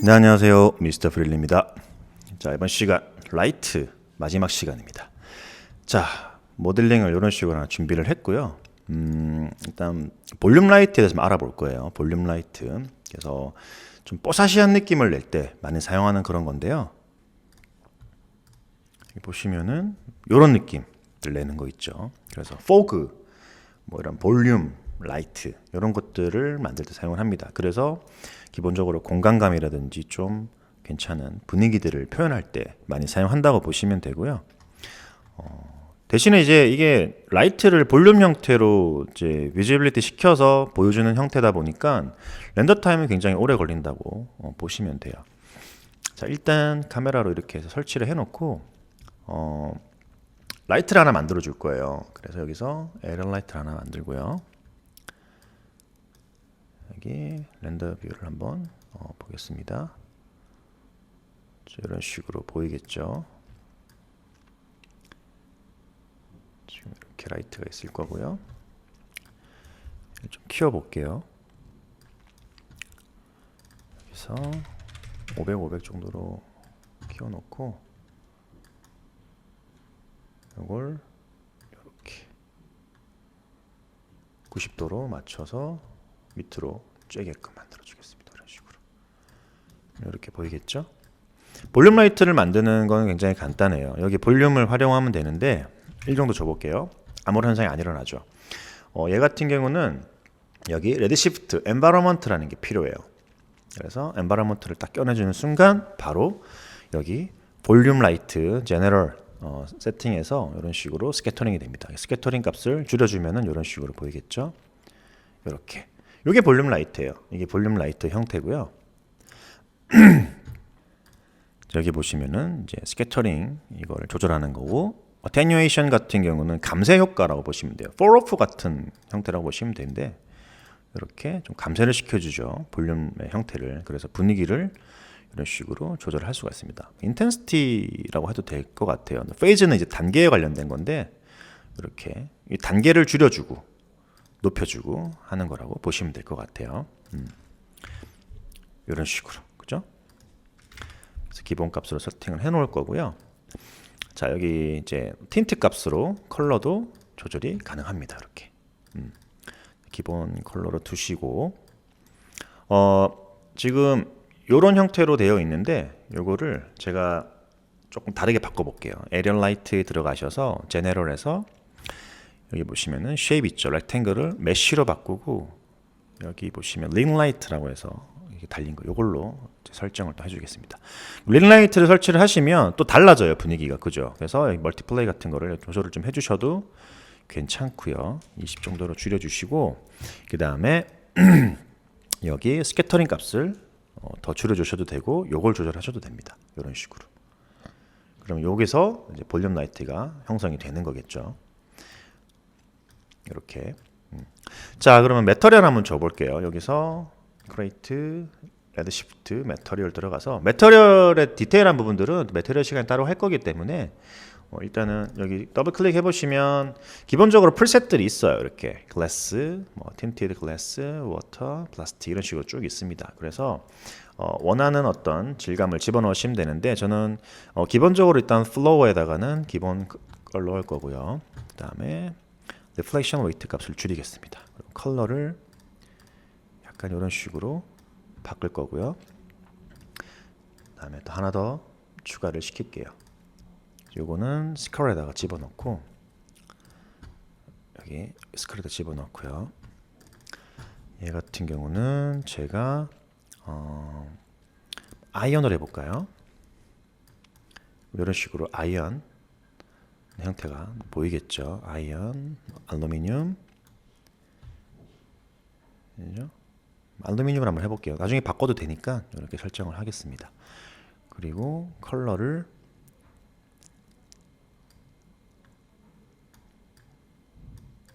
네, 안녕하세요. 미스터 프릴리입니다. 자, 이번 시간 라이트 마지막 시간입니다. 자, 모델링을 이런 식으로 하나 준비를 했고요. 일단 볼륨 라이트에 대해서 좀 알아볼 거예요. 볼륨 라이트. 그래서 좀 뽀샤시한 느낌을 낼 때 많이 사용하는 그런 건데요. 여기 보시면은 이런 느낌을 내는 거 있죠. 그래서 포그, 뭐 이런 볼륨 라이트 이런 것들을 만들 때 사용을 합니다. 그래서 기본적으로 공간감이라든지 좀 괜찮은 분위기들을 표현할 때 많이 사용한다고 보시면 되고요. 대신에 이제 이게 라이트를 볼륨 형태로 이제 비지빌리티 시켜서 보여주는 형태다 보니까 렌더 타임이 굉장히 오래 걸린다고 보시면 돼요. 자, 일단 카메라로 이렇게 해서 설치를 해놓고 라이트를 하나 만들어 줄 거예요. 그래서 여기서 에런 라이트를 하나 만들고요. 여기 렌더 뷰를 한번 보겠습니다. 이런 식으로 보이겠죠. 지금 이렇게 라이트가 있을 거고요. 좀 키워 볼게요. 여기서 500, 500 정도로 키워 놓고 이걸 이렇게 90도로 맞춰서 밑으로 쬐게끔 만들어 주겠습니다. 이런 식으로 이렇게 보이겠죠? 볼륨 라이트를 만드는 건 굉장히 간단해요. 여기 볼륨을 활용하면 되는데 1 정도 줘볼게요. 아무런 현상이 안 일어나죠. 얘 같은 경우는 여기 레드시프트 엔바이러먼트라는 게 필요해요. 그래서 엔바이러먼트를 딱 껴내주는 순간 바로 여기 볼륨 라이트 제너럴 세팅해서 이런 식으로 스캐터링이 됩니다. 스캐터링 값을 줄여주면은 이런 식으로 보이겠죠. 이렇게 이게 볼륨 라이트예요. 이게 볼륨 라이트 형태고요. 여기 보시면은 이제 스캐터링 이거를 조절하는 거고, 어테뉴에이션 같은 경우는 감쇄 효과라고 보시면 돼요. 폴오프 같은 형태라고 보시면 되는데 이렇게 좀 감쇄를 시켜주죠. 볼륨의 형태를. 그래서 분위기를 이런 식으로 조절을 할 수가 있습니다. 인텐시티라고 해도 될 것 같아요. 페이즈는 이제 단계에 관련된 건데 이렇게 이 단계를 줄여주고 높여주고 하는 거라고 보시면 될 것 같아요. 이런 식으로, 그죠? 그래서 기본 값으로 세팅을 해 놓을 거고요. 자, 여기 이제 틴트 값으로 컬러도 조절이 가능합니다. 이렇게 기본 컬러로 두시고, 지금 이런 형태로 되어 있는데 요거를 제가 조금 다르게 바꿔볼게요. 에리얼 라이트에 들어가셔서 제네럴에서 여기 보시면은 쉐입 있죠. 렉탱글을 메쉬로 바꾸고 여기 보시면 링 라이트라고 해서 이렇게 달린 거 요걸로 설정을 또 해주겠습니다. 링 라이트를 설치를 하시면 또 달라져요, 분위기가. 그죠? 그래서 멀티플레이 같은 거를 조절을 좀 해주셔도 괜찮고요. 20 정도로 줄여주시고, 그 다음에 여기 스캐터링 값을 더 줄여주셔도 되고 요걸 조절하셔도 됩니다. 이런 식으로. 그럼 여기서 이제 볼륨 라이트가 형성이 되는 거겠죠. 이렇게. 자, 그러면 매터리얼 한번 줘볼게요. 여기서 크레이트 레드 시프트 매터리얼 들어가서, 매터리얼의 디테일한 부분들은 매터리얼 시간에 따로 할 거기 때문에 일단은 여기 더블 클릭 해보시면 기본적으로 프리셋들이 있어요. 이렇게 글래스, 뭐 틴티드 글래스, 워터, 플라스틱 이런 식으로 쭉 있습니다. 그래서 원하는 어떤 질감을 집어넣으시면 되는데 저는 기본적으로 일단 플로어에다가는 기본 걸로 할 거고요. 그 다음에 리플렉션 웨이트 값을 줄이겠습니다. 그리고 컬러를 약간 이런 식으로 바꿀 거고요. 그 다음에 또 하나 더 추가를 시킬게요. 요거는 스컬에다가 집어넣고, 여기 스컬에다 집어넣고요. 얘 같은 경우는 제가 아이언을 해볼까요? 이런 식으로 아이언 형태가 보이겠죠. 아이언, 알루미늄, 그죠? 알루미늄을 한번 해볼게요. 나중에 바꿔도 되니까 이렇게 설정을 하겠습니다. 그리고 컬러를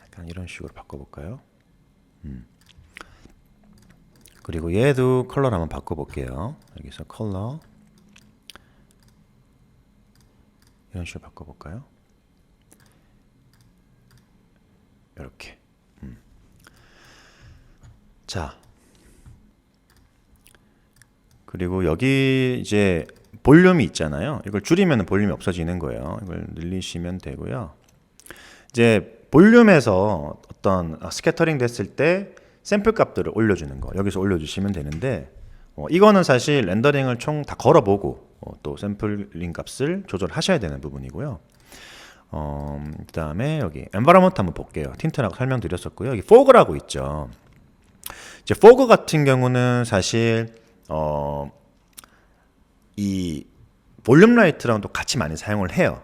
약간 이런 식으로 바꿔볼까요? 그리고 얘도 컬러를 한번 바꿔볼게요. 여기서 컬러 이런 식으로 바꿔볼까요? 이렇게. 자, 그리고 여기 이제 볼륨이 있잖아요. 이걸 줄이면 볼륨이 없어지는 거예요. 이걸 늘리시면 되고요. 이제 볼륨에서 어떤 스캐터링 됐을 때 샘플 값들을 올려주는 거 여기서 올려주시면 되는데 이거는 사실 렌더링을 총 다 걸어보고 또 샘플링 값을 조절하셔야 되는 부분이고요. 그 다음에 여기 엔바이러먼트 한번 볼게요. 틴트라고 설명드렸었고요. 여기 포그라고 있죠. 이제 포그 같은 경우는 사실 이 볼륨 라이트랑도 같이 많이 사용을 해요.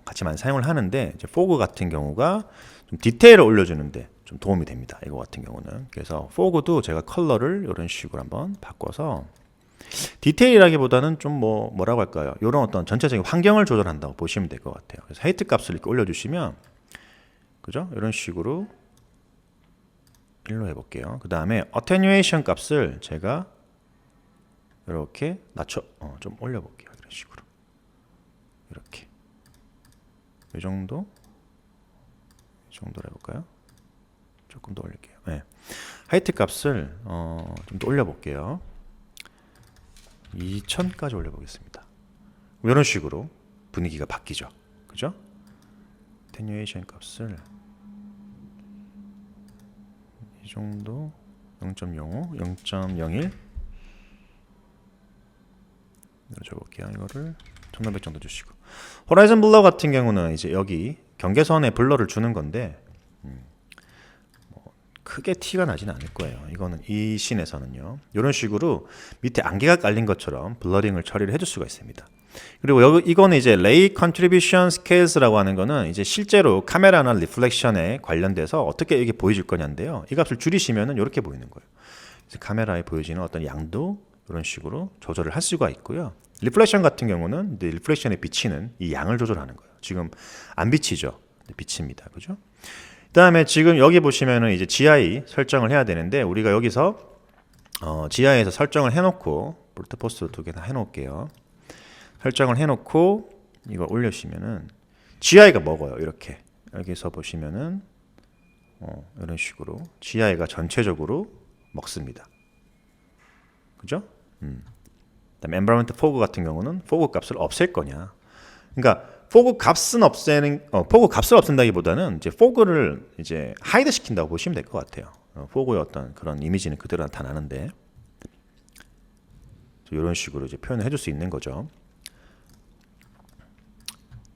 같이 많이 사용을 하는데 이제 포그 같은 경우가 좀 디테일을 올려주는데 좀 도움이 됩니다. 이거 같은 경우는. 그래서 포그도 제가 컬러를 이런 식으로 한번 바꿔서 디테일이라기보다는 좀 뭐라고 할까요? 이런 어떤 전체적인 환경을 조절한다고 보시면 될 것 같아요. 그래서 헤이트 값을 이렇게 올려주시면 그죠? 이런 식으로 일로 해볼게요. 그 다음에 어테뉴에이션 값을 제가 이렇게 좀 올려볼게요. 이런 식으로 이렇게 이 정도로 해볼까요? 조금 더 올릴게요. 네. 하이트 값을 좀 더 올려볼게요. 2000까지 올려보겠습니다. 이런 식으로 분위기가 바뀌죠. 그죠? 테뉴에이션 값을 이 정도 0.05, 0.01 줘볼게요. 이거를 1500 정도 주시고 호라이즌 블러 같은 경우는 이제 여기 경계선에 블러를 주는 건데 크게 티가 나지는 않을 거예요. 이거는 이 씬에서는요. 이런 식으로 밑에 안개가 깔린 것처럼 블러링을 처리를 해줄 수가 있습니다. 그리고 이거는 이제 레이 컨트리뷰션 스케일스라고 하는 거는 이제 실제로 카메라나 리플렉션에 관련돼서 어떻게 이게 보여질 거냐인데요. 이 값을 줄이시면은 이렇게 보이는 거예요. 그래서 카메라에 보여지는 어떤 양도 이런 식으로 조절을 할 수가 있고요. 리플렉션 같은 경우는 리플렉션에 비치는 이 양을 조절하는 거예요. 지금 안 비치죠. 비칩니다. 그죠? 그 다음에 지금 여기 보시면은 이제 GI 설정을 해야 되는데 우리가 여기서 GI에서 설정을 해놓고 볼트 포스트 두 개 다 해놓을게요. 설정을 해놓고 이걸 올려주시면은 GI가 먹어요. 이렇게 여기서 보시면은 이런 식으로 GI가 전체적으로 먹습니다. 그죠? 그다음에 environment fog 같은 경우는 fog 값을 없앨 거냐. 그러니까 포그 값은 포그 값을 없앤다기보다는 이제 포그를 이제 하이드 시킨다고 보시면 될 것 같아요. 포그의 어떤 그런 이미지는 그대로 나타나는데 이런 식으로 이제 표현을 해줄 수 있는 거죠.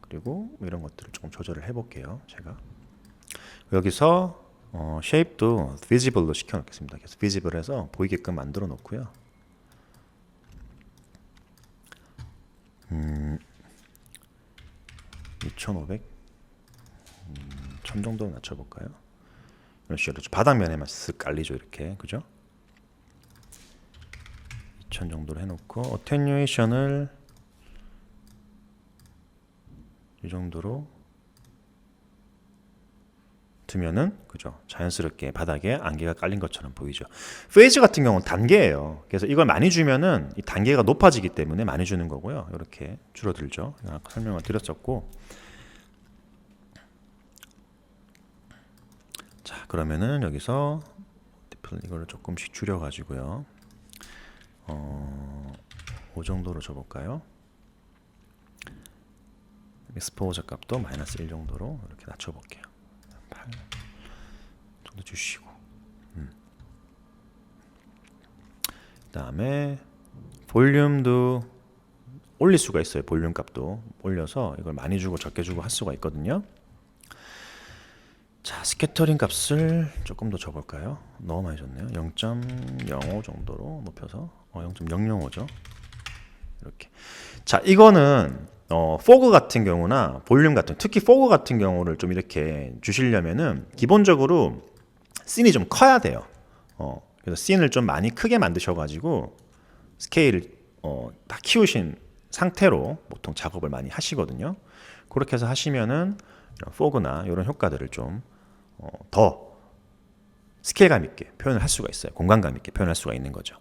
그리고 이런 것들을 조금 조절을 해볼게요. 제가 여기서 쉐입도 visible로 시켜놓겠습니다. 그래서 visible해서 보이게끔 만들어 놓고요. 2500, 1000 정도 낮춰볼까요? 이런 식으로 바닥면에만 쓱 깔리죠. 이렇게 그죠? 2000 정도로 해놓고 어테뉴에이션을 이 정도로 두면은 그죠? 자연스럽게 바닥에 안개가 깔린 것처럼 보이죠. 페이즈 같은 경우는 단계예요. 그래서 이걸 많이 주면은 이 단계가 높아지기 때문에 많이 주는 거고요. 이렇게 줄어들죠. 아까 설명을 드렸었고. 자, 그러면은 여기서 이거를 조금씩 줄여가지고요. 5 정도로 줘볼까요? 익스포저 값도 마이너스 1 정도로 이렇게 낮춰볼게요. 8 정도 주시고 그 다음에 볼륨도 올릴 수가 있어요. 볼륨 값도 올려서 이걸 많이 주고 적게 주고 할 수가 있거든요. 자, 스캐터링 값을 조금 더 줘볼까요? 너무 많이 줬네요. 0.05 정도로 높여서 0.005죠. 이렇게. 자, 이거는 포그 같은 경우나 볼륨 같은, 특히 포그 같은 경우를 좀 이렇게 주시려면은 기본적으로 씬이 좀 커야 돼요. 그래서 씬을 좀 많이 크게 만드셔가지고 스케일을 다 키우신 상태로 보통 작업을 많이 하시거든요. 그렇게 해서 하시면은 이런 포그나 이런 효과들을 좀 더 스케일감 있게 표현을 할 수가 있어요. 공간감 있게 표현할 수가 있는 거죠.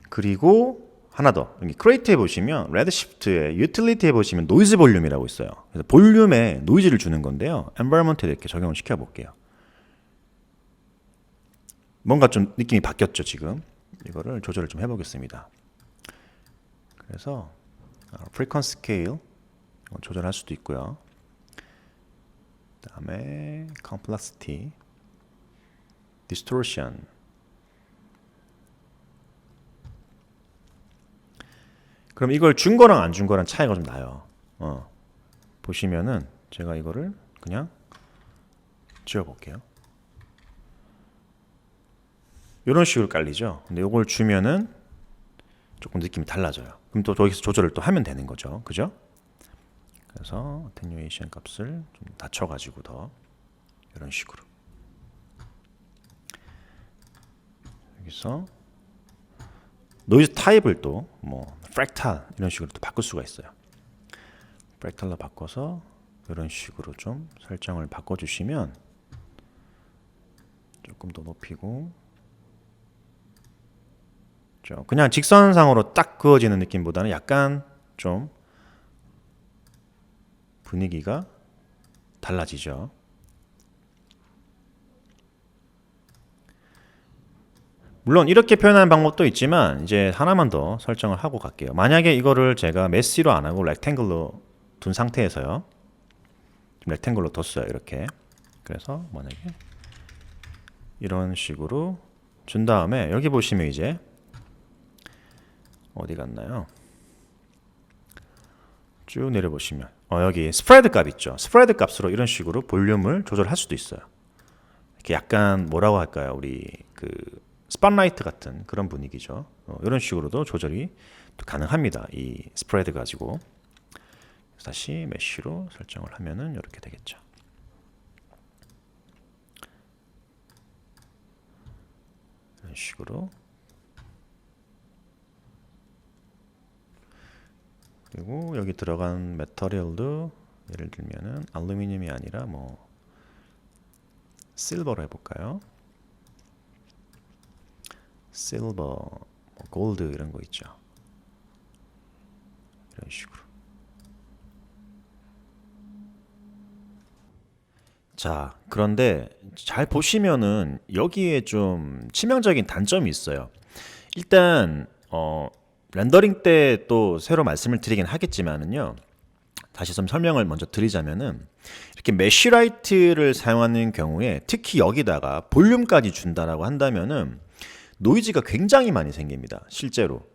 그리고 하나 더, 여기 크리에이트에 보시면 레드시프트에 유틸리티에 보시면 노이즈 볼륨이라고 있어요. 그래서 볼륨에 노이즈를 주는 건데요. 엔바이러먼트에 이렇게 적용을 시켜 볼게요. 뭔가 좀 느낌이 바뀌었죠. 지금 이거를 조절을 좀 해보겠습니다. 그래서 frequency scale 조절할 수도 있고요. 그다음에 complexity, distortion. 그럼 이걸 준 거랑 안 준 거랑 차이가 좀 나요. 보시면은 제가 이거를 그냥 지워볼게요. 이런 식으로 깔리죠. 근데 이걸 주면은 조금 느낌이 달라져요. 그럼 또 여기서 조절을 또 하면 되는 거죠. 그죠? 그래서 attenuation 값을 좀 낮춰가지고 더 이런 식으로 여기서 노이즈 타입을 또 뭐 프랙탈 이런 식으로 또 바꿀 수가 있어요. 프랙탈로 바꿔서 이런 식으로 좀 설정을 바꿔주시면 조금 더 높이고 그냥 직선상으로 딱 그어지는 느낌보다는 약간 좀 분위기가 달라지죠. 물론 이렇게 표현하는 방법도 있지만 이제 하나만 더 설정을 하고 갈게요. 만약에 이거를 제가 메시로 안 하고 렉탱글로 둔 상태에서요. 렉탱글로 뒀어요. 이렇게. 그래서 만약에 이런 식으로 준 다음에 여기 보시면 이제 어디 갔나요? 쭉 내려보시면 여기 스프레드 값 있죠. 스프레드 값으로 이런 식으로 볼륨을 조절할 수도 있어요. 이렇게 약간 뭐라고 할까요? 우리 그 스팟라이트 같은 그런 분위기죠. 이런 식으로도 조절이 가능합니다. 이 스프레드 가지고 다시 메쉬로 설정을 하면은 이렇게 되겠죠. 이런 식으로. 그리고 여기 들어간 메터리얼도 예를 들면은 알루미늄이 아니라 뭐 실버로 해볼까요? 실버, 뭐 골드 이런 거 있죠. 이런 식으로. 자, 그런데 잘 보시면은 여기에 좀 치명적인 단점이 있어요. 일단 렌더링 때 또 새로 말씀을 드리긴 하겠지만은요. 다시 좀 설명을 먼저 드리자면은 이렇게 메쉬라이트를 사용하는 경우에 특히 여기다가 볼륨까지 준다라고 한다면은 노이즈가 굉장히 많이 생깁니다. 실제로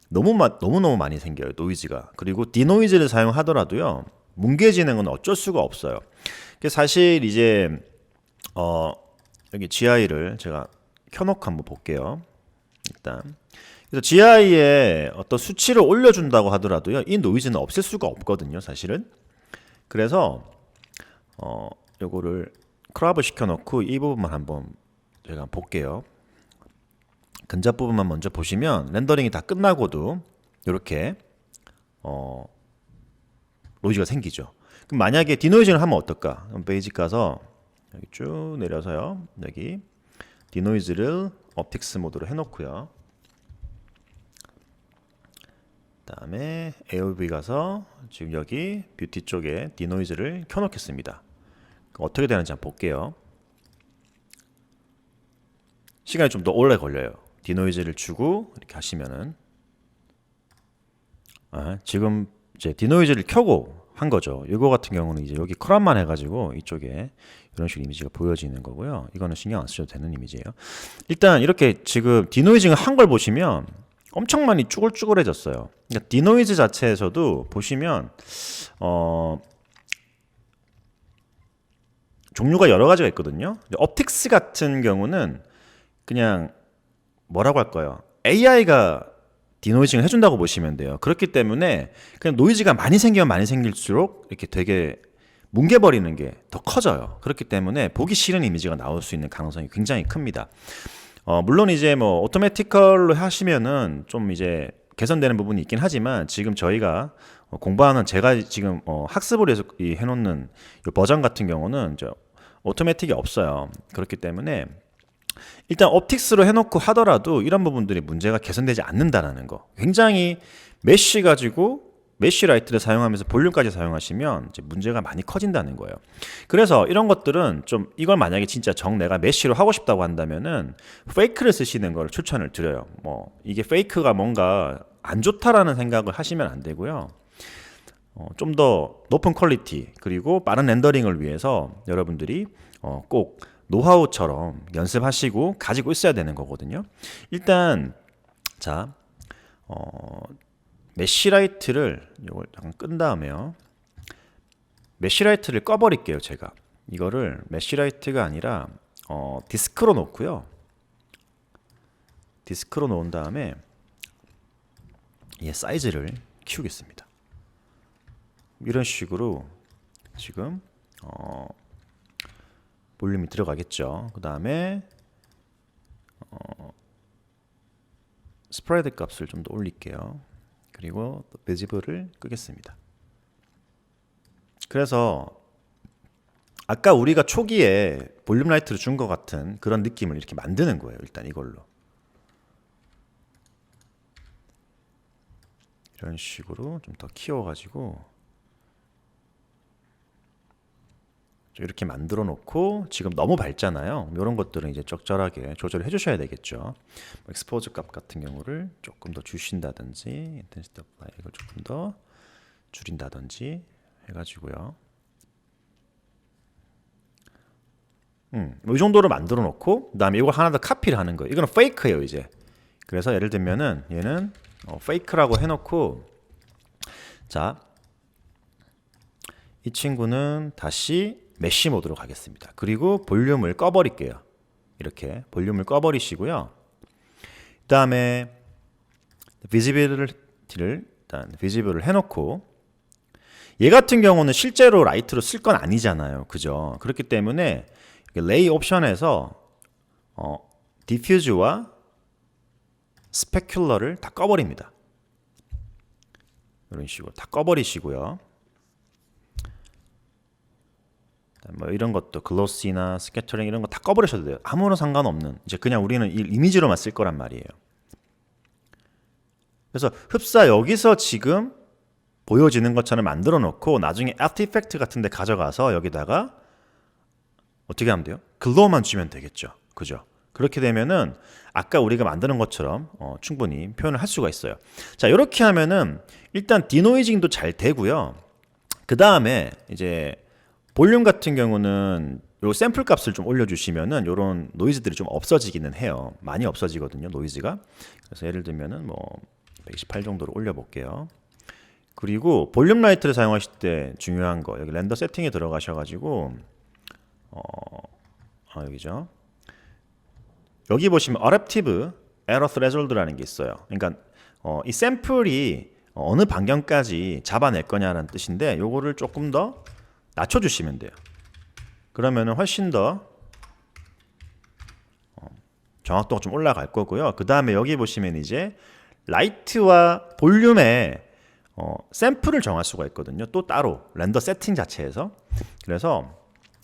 너무너무 많이 생겨요. 노이즈가. 그리고 디노이즈를 사용하더라도요. 뭉개지는 건 어쩔 수가 없어요. 사실 이제 여기 GI를 제가 켜놓고 한번 볼게요. 일단 그래서 GI에 어떤 수치를 올려준다고 하더라도요. 이 노이즈는 없앨 수가 없거든요. 사실은. 그래서 요거를 크롭을 시켜놓고 이 부분만 한번 제가 볼게요. 근접 부분만 먼저 보시면 렌더링이 다 끝나고도 이렇게 노이즈가 생기죠. 그럼 만약에 디노이즈를 하면 어떨까? 베이직 가서 여기 쭉 내려서요. 여기 디노이즈를 옵틱스 모드로 해놓고요. 그다음에 AOV 가서 지금 여기 뷰티 쪽에 디노이즈를 켜놓겠습니다. 어떻게 되는지 한번 볼게요. 시간이 좀 더 오래 걸려요. 디노이즈를 주고 이렇게 하시면은 지금 이제 디노이즈를 켜고 한 거죠. 이거 같은 경우는 이제 여기 크롭만 해가지고 이쪽에 이런 식으로 이미지가 보여지는 거고요. 이거는 신경 안 쓰셔도 되는 이미지예요. 일단 이렇게 지금 디노이징을 한 걸 보시면 엄청 많이 쭈글쭈글해졌어요. 그러니까 디노이즈 자체에서도 보시면 종류가 여러 가지가 있거든요. 옵틱스 같은 경우는 그냥 뭐라고 할까요? AI가 디노이징을 해준다고 보시면 돼요. 그렇기 때문에 그냥 노이즈가 많이 생기면 많이 생길수록 이렇게 되게 뭉개버리는 게 더 커져요. 그렇기 때문에 보기 싫은 이미지가 나올 수 있는 가능성이 굉장히 큽니다. 물론 이제 뭐 오토매티컬로 하시면은 좀 이제 개선되는 부분이 있긴 하지만 지금 저희가 공부하는 제가 지금 학습을 해서 해놓는 이 버전 같은 경우는 오토매틱이 없어요. 그렇기 때문에 일단 옵틱스로 해놓고 하더라도 이런 부분들이 문제가 개선되지 않는다라는 거. 굉장히 메쉬 가지고 메쉬 라이트를 사용하면서 볼륨까지 사용하시면 이제 문제가 많이 커진다는 거예요. 그래서 이런 것들은 좀 이걸 만약에 진짜 내가 메쉬로 하고 싶다고 한다면은 페이크를 쓰시는 걸 추천을 드려요. 뭐 이게 페이크가 뭔가 안 좋다라는 생각을 하시면 안 되고요. 좀 더 높은 퀄리티 그리고 빠른 렌더링을 위해서 여러분들이 꼭 노하우처럼 연습하시고 가지고 있어야 되는 거거든요. 일단 자 메쉬라이트를 이걸 잠깐 끈 다음에요. 메쉬라이트를 꺼버릴게요. 제가 이거를 메쉬라이트가 아니라 디스크로 놓고요. 디스크로 놓은 다음에 얘 사이즈를 키우겠습니다. 이런 식으로 지금 볼륨이 들어가겠죠. 그 다음에 스프레드 값을 좀 더 올릴게요. 그리고 비지블을 끄겠습니다. 그래서 아까 우리가 초기에 볼륨 라이트를 준 것 같은 그런 느낌을 이렇게 만드는 거예요. 일단 이걸로 이런 식으로 좀 더 키워가지고 이렇게 만들어 놓고 지금 너무 밝잖아요. 이런 것들은 이제 적절하게 조절을 해주셔야 되겠죠. 익스포즈 값 같은 경우를 조금 더 주신다든지 인텐시티 어플라이 이걸 조금 더 줄인다든지 해가지고요. 뭐이 정도로 만들어 놓고 그다음에 이걸 하나 더 카피를 하는 거예요. 이거는 페이크예요 이제. 그래서 예를 들면은 얘는 페이크라고 해놓고 자 이 친구는 다시 메쉬 모드로 가겠습니다. 그리고 볼륨을 꺼버릴게요. 이렇게 볼륨을 꺼버리시고요. 그 다음에 비지빌을 일단 비지블을 해놓고 얘 같은 경우는 실제로 라이트로 쓸 건 아니잖아요. 그죠? 그렇기 때문에 레이 옵션에서 디퓨즈와 스페큘러를 다 꺼버립니다. 이런 식으로 다 꺼버리시고요. 뭐 이런 것도 글로시나 스캐터링 이런 거 다 꺼버리셔도 돼요. 아무런 상관없는 이제 그냥 우리는 이 이미지로만 쓸 거란 말이에요. 그래서 흡사 여기서 지금 보여지는 것처럼 만들어 놓고 나중에 애프터 이펙트 같은 데 가져가서 여기다가 어떻게 하면 돼요? 글로우만 주면 되겠죠. 그죠? 그렇게 되면은 아까 우리가 만드는 것처럼 충분히 표현을 할 수가 있어요. 자, 이렇게 하면은 일단 디노이징도 잘 되고요. 그 다음에 이제 볼륨 같은 경우는 요 샘플 값을 좀 올려주시면은 요런 노이즈들이 좀 없어지기는 해요. 많이 없어지거든요, 노이즈가. 그래서 예를 들면은 뭐 128 정도로 올려볼게요. 그리고 볼륨 라이트를 사용하실 때 중요한 거 여기 렌더 세팅에 들어가셔가지고 여기죠. 여기 보시면 어댑티브 에러 스레졸드라는 게 있어요. 그러니까 이 샘플이 어느 반경까지 잡아낼 거냐라는 뜻인데 요거를 조금 더 낮춰주시면 돼요. 그러면은 훨씬 더 정확도가 좀 올라갈 거고요. 그 다음에 여기 보시면 이제 라이트와 볼륨의 샘플을 정할 수가 있거든요. 또 따로 렌더 세팅 자체에서. 그래서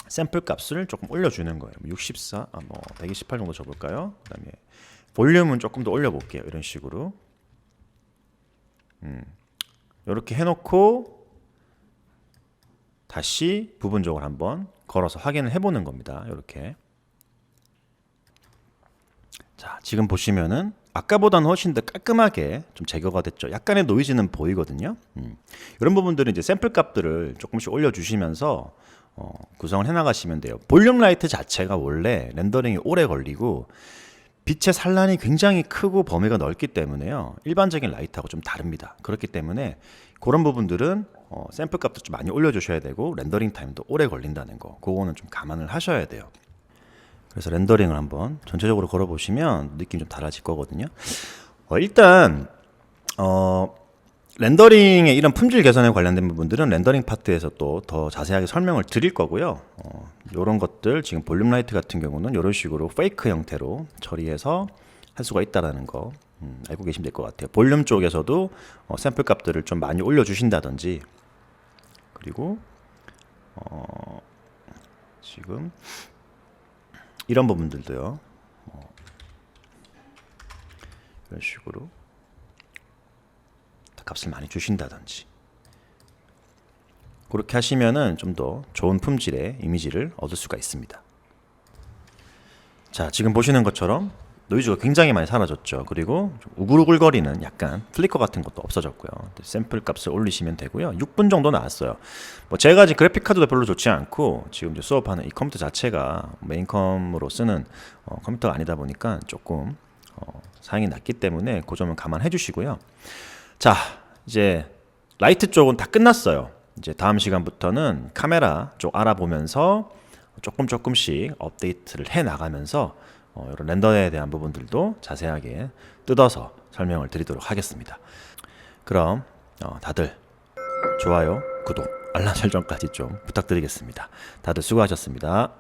샘플 값을 조금 올려주는 거예요. 64, 128 정도 줘볼까요? 그 다음에 볼륨은 조금 더 올려볼게요. 이런 식으로. 이렇게 해놓고 다시 부분적으로 한번 걸어서 확인을 해보는 겁니다. 이렇게. 자, 지금 보시면은 아까보다는 훨씬 더 깔끔하게 좀 제거가 됐죠. 약간의 노이즈는 보이거든요. 이런 부분들은 이제 샘플 값들을 조금씩 올려주시면서 구성을 해나가시면 돼요. 볼륨 라이트 자체가 원래 렌더링이 오래 걸리고 빛의 산란이 굉장히 크고 범위가 넓기 때문에요. 일반적인 라이트하고 좀 다릅니다. 그렇기 때문에 그런 부분들은 샘플 값도 좀 많이 올려주셔야 되고 렌더링 타임도 오래 걸린다는 거 그거는 좀 감안을 하셔야 돼요. 그래서 렌더링을 한번 전체적으로 걸어보시면 느낌이 좀 달라질 거거든요. 일단 렌더링의 이런 품질 개선에 관련된 부분들은 렌더링 파트에서 또 더 자세하게 설명을 드릴 거고요. 이런 것들 지금 볼륨 라이트 같은 경우는 이런 식으로 페이크 형태로 처리해서 할 수가 있다는 거 알고 계시면 될 것 같아요. 볼륨 쪽에서도 샘플 값들을 좀 많이 올려주신다든지 그리고 지금 이런 부분들도요. 이런 식으로 값을 많이 주신다든지 그렇게 하시면은 좀 더 좋은 품질의 이미지를 얻을 수가 있습니다. 자, 지금 보시는 것처럼 노이즈가 굉장히 많이 사라졌죠. 그리고 좀 우글우글거리는 약간 플리커 같은 것도 없어졌고요. 샘플 값을 올리시면 되고요. 6분 정도 나왔어요. 뭐 제가 지금 그래픽 카드도 별로 좋지 않고 지금 이제 수업하는 이 컴퓨터 자체가 메인컴으로 쓰는 컴퓨터가 아니다 보니까 조금 사양이 낮기 때문에 그 점은 감안해 주시고요. 자, 이제 라이트 쪽은 다 끝났어요. 이제 다음 시간부터는 카메라 쪽 알아보면서 조금씩 업데이트를 해 나가면서 이런 렌더에 대한 부분들도 자세하게 뜯어서 설명을 드리도록 하겠습니다. 그럼 다들 좋아요, 구독, 알람 설정까지 좀 부탁드리겠습니다. 다들 수고하셨습니다.